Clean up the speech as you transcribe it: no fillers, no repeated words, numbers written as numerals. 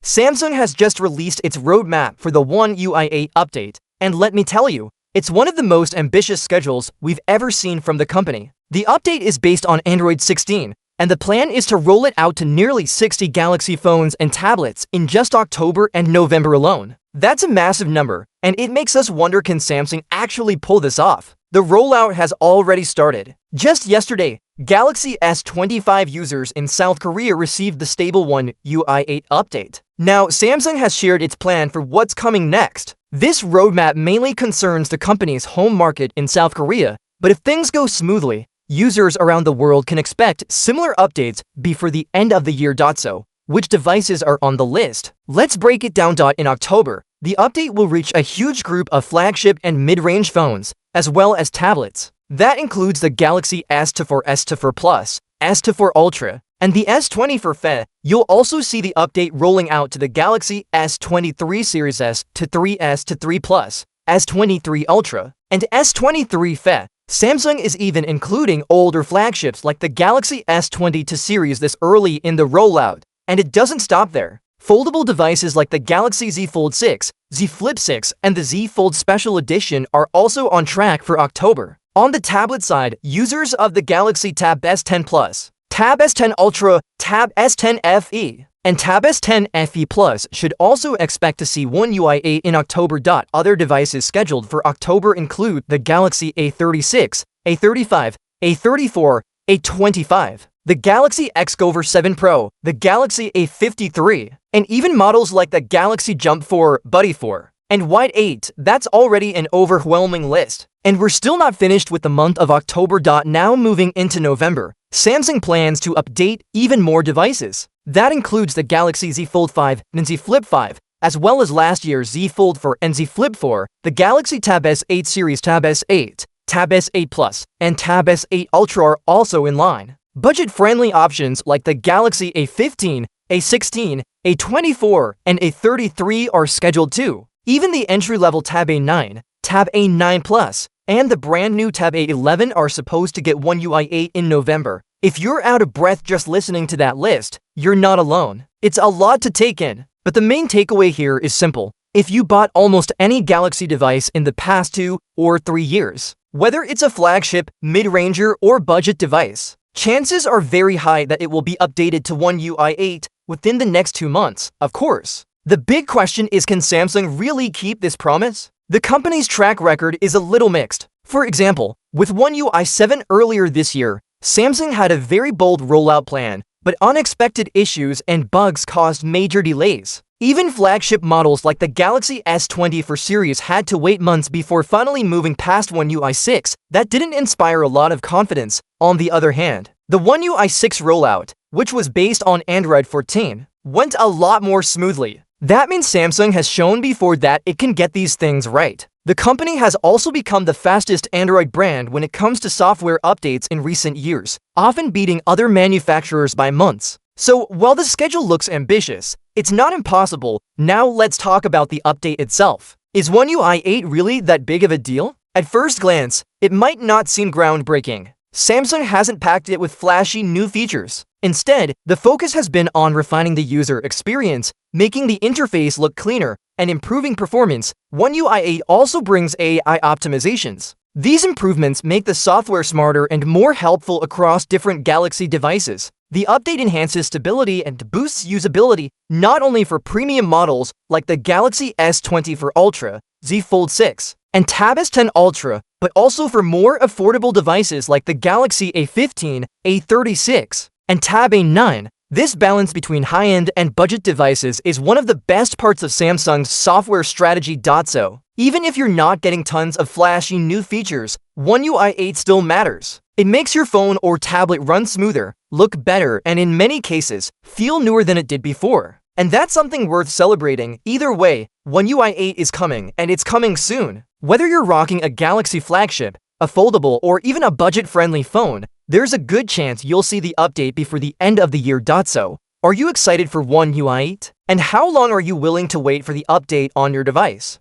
Samsung has just released its roadmap for the One UI 8 update, and let me tell you, it's one of the most ambitious schedules we've ever seen from the company. The update is based on Android 16, and the plan is to roll it out to nearly 60 Galaxy phones and tablets in just October and November alone. That's a massive number, and it makes us wonder, can Samsung actually pull this off? The rollout has already started. Just yesterday, Galaxy S25 users in South Korea received the stable One UI 8 update. Now, Samsung has shared its plan for what's coming next. This roadmap mainly concerns the company's home market in South Korea, but if things go smoothly, users around the world can expect similar updates before the end of the year. So, which devices are on the list? Let's break it down. In October, the update will reach a huge group of flagship and mid-range phones, as well as tablets. That includes the Galaxy S24, S24 Plus, S24 Ultra, and the S24 FE. You'll also see the update rolling out to the Galaxy S23 Series S to 3S to 3 Plus, S23 Ultra, and S23 FE. Samsung is even including older flagships like the Galaxy S22 series this early in the rollout. And it doesn't stop there. Foldable devices like the Galaxy Z Fold 6, Z Flip 6, and the Z Fold Special Edition are also on track for October. On the tablet side, users of the Galaxy Tab S10 Plus, Tab S10 Ultra, Tab S10 FE, and Tab S10 FE Plus should also expect to see One UI 8 in October. Other devices scheduled for October include the Galaxy A36, A35, A34, A25, the Galaxy X-Cover 7 Pro, the Galaxy A53, and even models like the Galaxy Jump 4, Buddy 4, and White 8. That's already an overwhelming list. And we're still not finished with the month of October. Now moving into November, Samsung plans to update even more devices. That includes the Galaxy Z Fold 5 and Z Flip 5, as well as last year's Z Fold 4 and Z Flip 4, the Galaxy Tab S8 series, Tab S8, Tab S8 Plus, and Tab S8 Ultra are also in line. Budget-friendly options like the Galaxy A15, A16, A24, and A33 are scheduled too. Even the entry-level Tab A9, Tab A9 Plus, and the brand-new Tab A11 are supposed to get One UI 8 in November. If you're out of breath just listening to that list, you're not alone. It's a lot to take in, but the main takeaway here is simple. If you bought almost any Galaxy device in the past 2 or 3 years, whether it's a flagship, mid-ranger, or budget device, chances are very high that it will be updated to One UI 8 within the next 2 months, of course. The big question is, can Samsung really keep this promise? The company's track record is a little mixed. For example, with One UI 7 earlier this year, Samsung had a very bold rollout plan, but unexpected issues and bugs caused major delays. Even flagship models like the Galaxy S24 series had to wait months before finally moving past One UI 6. That didn't inspire a lot of confidence. On the other hand, the One UI 6 rollout, which was based on Android 14, went a lot more smoothly. That means Samsung has shown before that it can get these things right. The company has also become the fastest Android brand when it comes to software updates in recent years, often beating other manufacturers by months. So, while the schedule looks ambitious, it's not impossible. Now let's talk about the update itself. Is One UI 8 really that big of a deal? At first glance, it might not seem groundbreaking. Samsung hasn't packed it with flashy new features. Instead, the focus has been on refining the user experience, making the interface look cleaner, and improving performance. One UI 8 also brings AI optimizations. These improvements make the software smarter and more helpful across different Galaxy devices. The update enhances stability and boosts usability not only for premium models like the Galaxy S24 Ultra, Z Fold 6, and Tab S10 Ultra, but also for more affordable devices like the Galaxy A15, A36, and Tab A9. This balance between high-end and budget devices is one of the best parts of Samsung's software strategy. So, even if you're not getting tons of flashy new features, One UI 8 still matters. It makes your phone or tablet run smoother, look better, and in many cases, feel newer than it did before. And that's something worth celebrating. Either way, One UI 8 is coming, and it's coming soon. Whether you're rocking a Galaxy flagship, a foldable, or even a budget-friendly phone, there's a good chance you'll see the update before the end of the year. So, are you excited for One UI 8? And how long are you willing to wait for the update on your device?